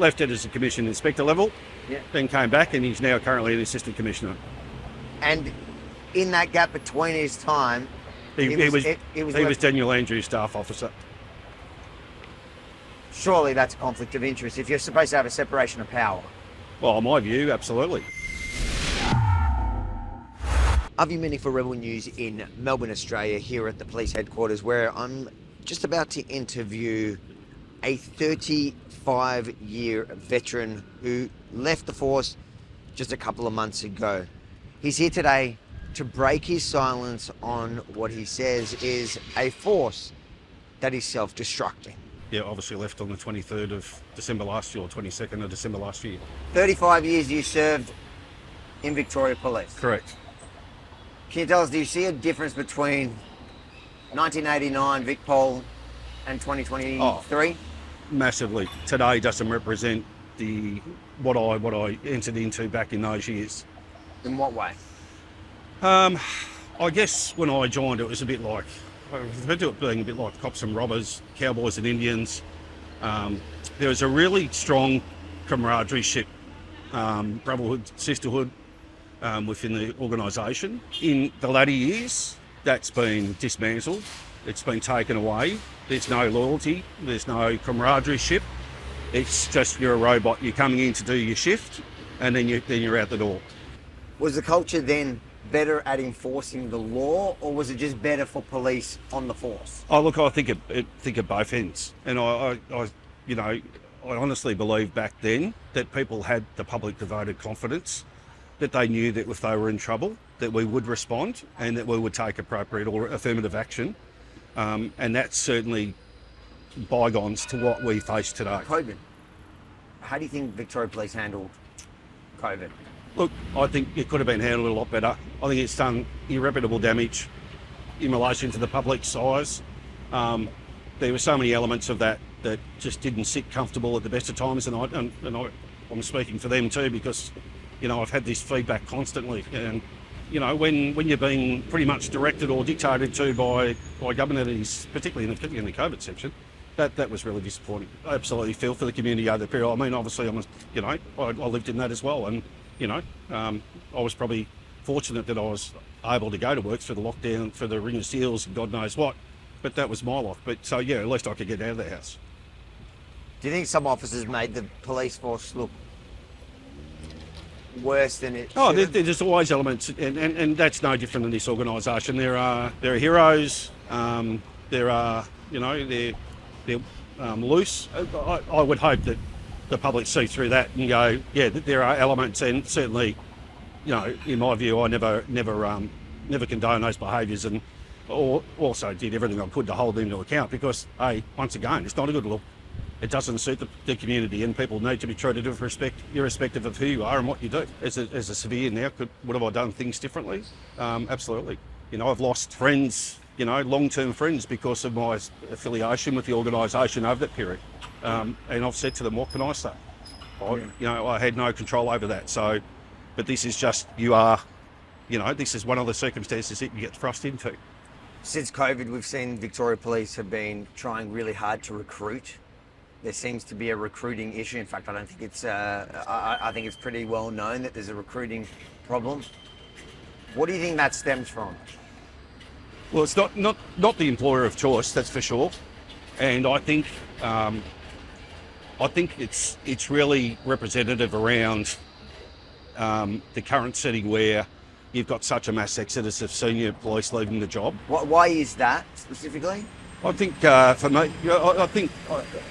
left it as a commission inspector level, then came back, and he's now currently an assistant commissioner. And in that gap between his time, He was Daniel Andrews' staff officer. Surely that's a conflict of interest if you're supposed to have a separation of power. Well, in my view, absolutely. Avi Minnie for Rebel News in Melbourne, Australia, here at the police headquarters, where I'm just about to interview a 35-year veteran who left the force just a couple of months ago. He's here today to break his silence on what he says is a force that is self-destructing. Yeah, obviously left on the 23rd of December last year, or 22nd of December last year. 35 years you served in Victoria Police. Correct. Can you tell us, do you see a difference between 1989 Vic Pol and 2023? Oh, massively. Today doesn't represent what I entered into back in those years. In what way? I guess when I joined, it was a bit like, I referred to it being a bit like cops and robbers, cowboys and Indians. There was a really strong camaraderie, brotherhood, sisterhood within the organisation. In the latter years, that's been dismantled. It's been taken away. There's no loyalty. There's no camaraderie. It's just you're a robot. You're coming in to do your shift, and then you're out the door. Was the culture then better at enforcing the law, or was it just better for police on the force? Oh, look, I think at both ends, and I honestly believe back then that people had the public devoted confidence that they knew that if they were in trouble, that we would respond and that we would take appropriate or affirmative action, and that's certainly bygones to what we face today. COVID. How do you think Victoria Police handled COVID? Look, I think it could have been handled a lot better. I think it's done irreparable damage in relation to the public's eyes. There were so many elements of that just didn't sit comfortable at the best of times, and I'm speaking for them too, because I've had this feedback constantly, and when you're being pretty much directed or dictated to by government entities, particularly in the COVID section, that was really disappointing. I absolutely feel for the community over the period. I mean, obviously, I lived in that as well, and I was probably fortunate that I was able to go to work for the lockdown, for the Ring of Seals and God knows what, but that was my life. But so yeah, at least I could get out of the house. Do you think some officers made the police force look worse than it Oh, should have? there's always elements, and that's no different in this organisation. There are heroes. There are they're loose. I would hope that the public see through that and go, yeah, there are elements, and certainly, in my view, I never condone those behaviours, and also did everything I could to hold them to account, because, once again, it's not a good look. It doesn't suit the community, and people need to be treated with respect, irrespective of who you are and what you do. As a civilian now, would have I done things differently? Absolutely. I've lost friends, long-term friends, because of my affiliation with the organisation over that period. And I've said to them, what can I say? I had no control over that. So, but this is just, this is one of the circumstances that you get thrust into. Since COVID, we've seen Victoria Police have been trying really hard to recruit. There seems to be a recruiting issue. In fact, I don't think it's. I think it's pretty well known that there's a recruiting problem. What do you think that stems from? Well, it's not the employer of choice, that's for sure. And I think it's really representative around the current setting where you've got such a mass exodus of senior police leaving the job. Why is that specifically? I think for me, I think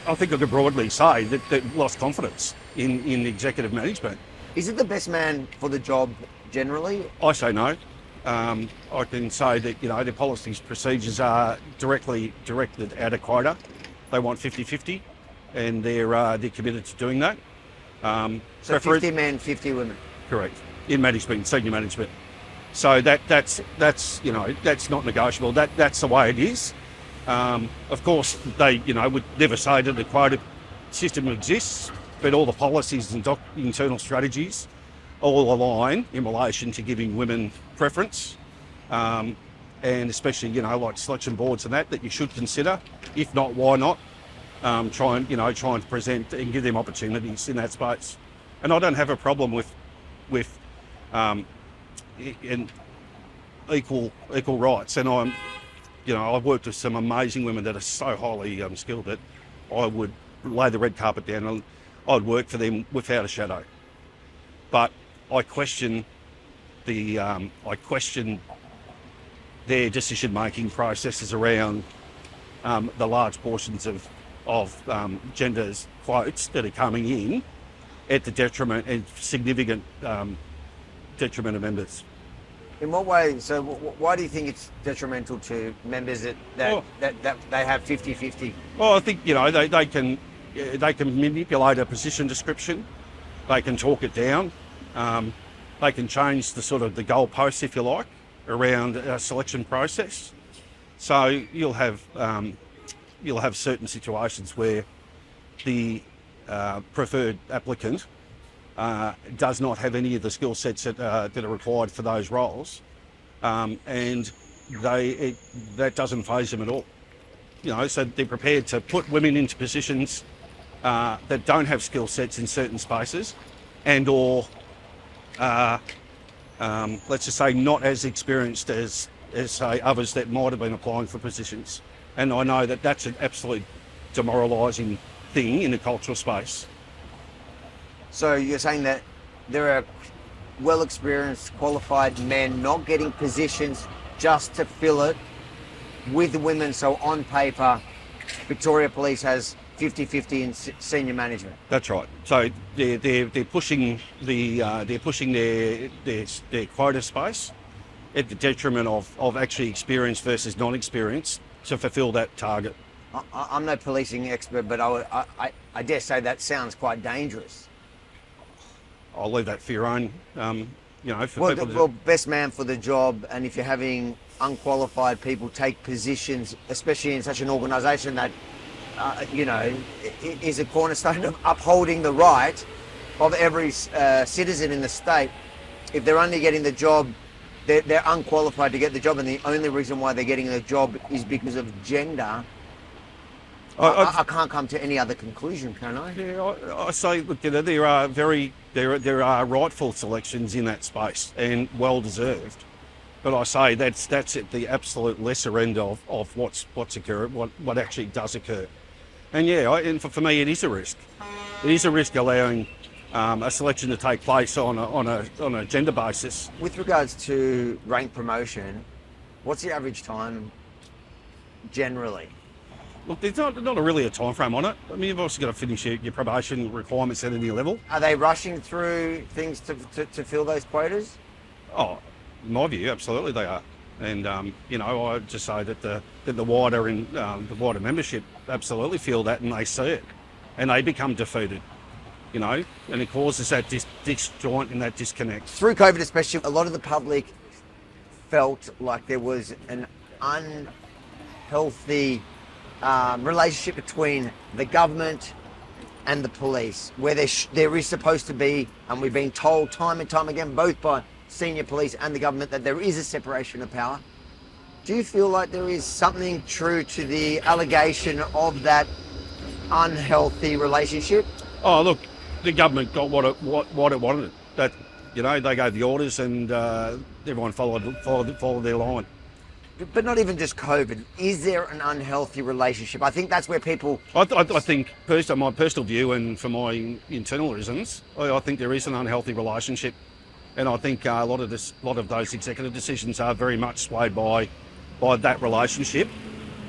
I could broadly say that they've lost confidence in executive management. Is it the best man for the job generally? I say no. I can say that their policies, procedures are directly directed at a quota. They want 50-50, and they're committed to doing that. So 50 men, 50 women. Correct. In management, senior management. So that's not negotiable. That's the way it is. Of course, they would never say that the quota system exists, but all the policies and internal strategies all align in relation to giving women preference, and especially like selection boards and that you should consider. If not, why not? trying to present and give them opportunities in that space. And I don't have a problem with in equal rights. And I've worked with some amazing women that are so highly skilled that I would lay the red carpet down and I'd work for them without a shadow. But I question their decision-making processes around the large portions of genders quotes that are coming in at the detriment and significant detriment of members. In what way? So why do you think it's detrimental to members that they have 50-50? Well, I think they can manipulate a position description. They can talk it down. They can change the goalposts, if you like, around a selection process. So you'll have certain situations where the preferred applicant does not have any of the skill sets that are required for those roles, and that doesn't faze them at all. So they're prepared to put women into positions that don't have skill sets in certain spaces, and or let's just say not as experienced as say others that might have been applying for positions. And I know that that's an absolute demoralising thing in the cultural space. So you're saying that there are well-experienced, qualified men not getting positions just to fill it with women. So on paper, Victoria Police has 50-50 in senior management. That's right. So they're pushing their quota space at the detriment of actually experienced versus non-experienced to fulfil that target. I'm no policing expert, but I dare say that sounds quite dangerous. I'll leave that for your own, Well, best man for the job, and if you're having unqualified people take positions, especially in such an organisation that, is a cornerstone of upholding the right of every citizen in the state. If they're only getting the job, they're unqualified to get the job, and the only reason why they're getting the job is because of gender. I can't come to any other conclusion, can I? Yeah, I say, look, there are rightful selections in that space and well deserved, but I say that's at the absolute lesser end of what's occurred, what actually does occur, and and for me it is a risk. It is a risk allowing a selection to take place on a gender basis. With regards to rank promotion, what's the average time generally? Look, there's not really a time frame on it. I mean, you've also got to finish your probation requirements at any level. Are they rushing through things to fill those quotas? Oh, in my view, absolutely they are. And I'd just say that the wider membership absolutely feel that, and they see it, and they become defeated. And it causes that disjoint and that disconnect. Through COVID especially, a lot of the public felt like there was an unhealthy relationship between the government and the police, where there is supposed to be, and we've been told time and time again, both by senior police and the government, that there is a separation of power. Do you feel like there is something true to the allegation of that unhealthy relationship? Oh, look, the government got what it wanted. That they gave the orders, and everyone followed their line. But not even just COVID. Is there an unhealthy relationship? I think that's where people... I think, my personal view and for my internal reasons, I think there is an unhealthy relationship. And I think a lot of those executive decisions are very much swayed by that relationship.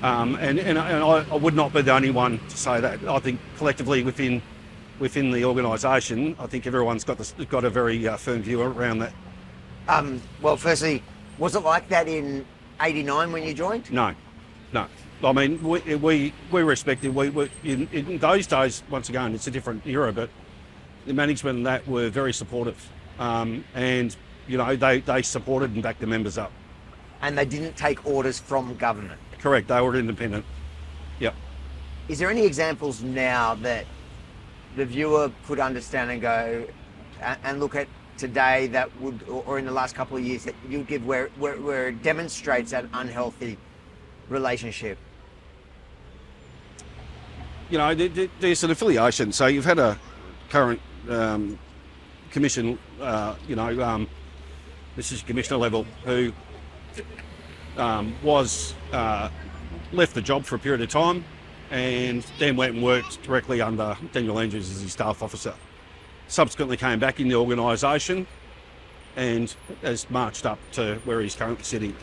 And I would not be the only one to say that. I think collectively within the organisation, I think everyone's got a very firm view around that. Well, firstly, was it like that in 89 when you joined? No. I mean, we respected. We in those days. Once again, it's a different era, but the management and that were very supportive, and they supported and backed the members up. And they didn't take orders from government. Correct. They were independent. Yep. Is there any examples now that the viewer could understand and go and look at today that would, or in the last couple of years, that you give where it demonstrates that unhealthy relationship? you know, there's an affiliation. So you've had a current commission, this is commissioner level, who was left the job for a period of time and then went and worked directly under Daniel Andrews as his staff officer. Subsequently came back in the organisation and has marched up to where he's currently sitting.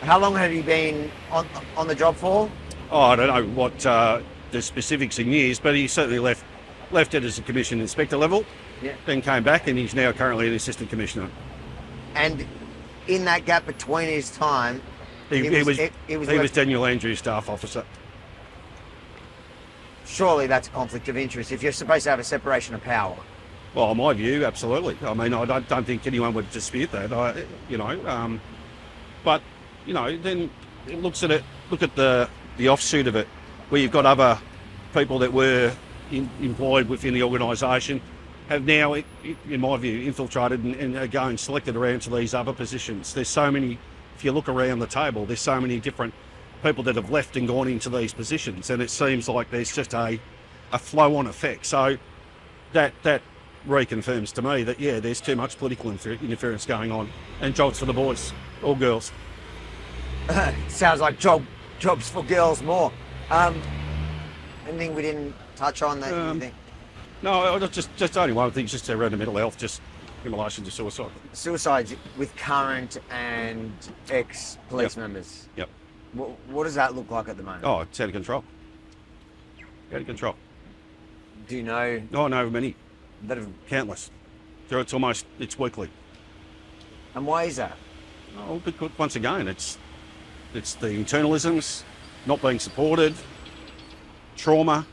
How long have you been on the job for? Oh, I don't know what the specifics in years, but he certainly left it as a commission inspector level, then came back and he's now currently an assistant commissioner. And in that gap between his time, he was Daniel Andrews staff officer. Surely that's a conflict of interest if you're supposed to have a separation of power. Well, in my view, absolutely. I mean, I don't think anyone would dispute that. But then look at the offshoot of it, where you've got other people that were employed within the organisation have now, in my view, infiltrated and are going selected around to these other positions. There's so many. If you look around the table, there's so many different people that have left and gone into these positions, and it seems like there's just a flow-on effect. So that reconfirms to me that there's too much political interference going on, and jobs for the boys or girls. Sounds like jobs for girls more. Anything we didn't touch on that you think? No, just only one thing, just around the mental health, just in relation to suicide. Suicides with current and ex-police members. Yep. What does that look like at the moment? Oh, it's out of control. Out of control. Do you know? Oh, I know many. That have... Countless. It's weekly. And why is that? Oh, because once again, it's the internalisms, not being supported, trauma,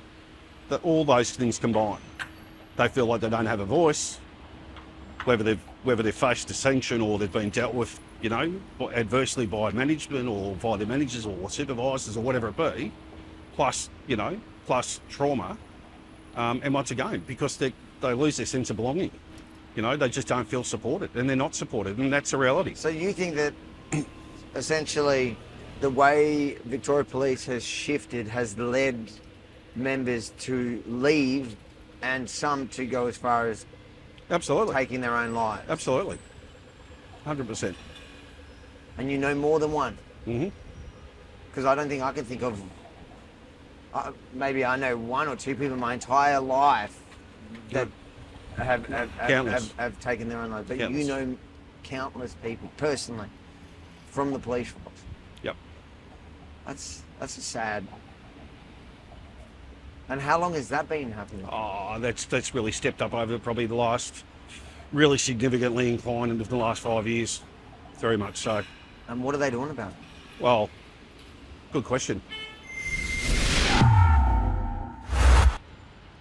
that all those things combined. They feel like they don't have a voice, whether they've faced a sanction or they've been dealt with, adversely by management or by their managers or supervisors or whatever it be, plus trauma. And once again, because they lose their sense of belonging, they just don't feel supported, and they're not supported, and that's a reality. So you think that essentially the way Victoria Police has shifted has led members to leave and some to go as far as absolutely taking their own lives? Absolutely. 100%. And you know more than one? Mm-hmm. Because I don't think I can think of... maybe I know one or two people in my entire life that have taken their own lives. But Countless. You know countless people personally from the police force. Yep. That's a sad... And how long has that been happening? Oh, that's really stepped up over probably the last, really significantly inclined into the last 5 years. Very much so. And what are they doing about it? Well, good question.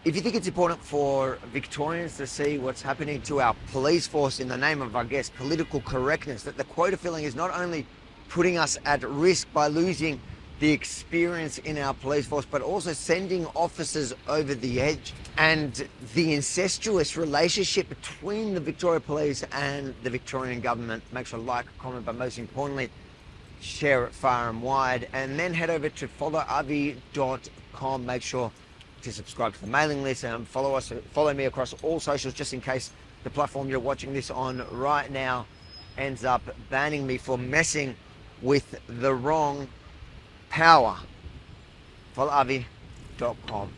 If you think it's important for Victorians to see what's happening to our police force in the name of, I guess, political correctness, that the quota filling is not only putting us at risk by losing the experience in our police force, but also sending officers over the edge, and the incestuous relationship between the Victoria Police and the Victorian government. Make sure to like, comment, but most importantly, share it far and wide, and then head over to followavi.com. Make sure to subscribe to the mailing list and follow me across all socials, just in case the platform you're watching this on right now ends up banning me for messing with the wrong power. followavi.com.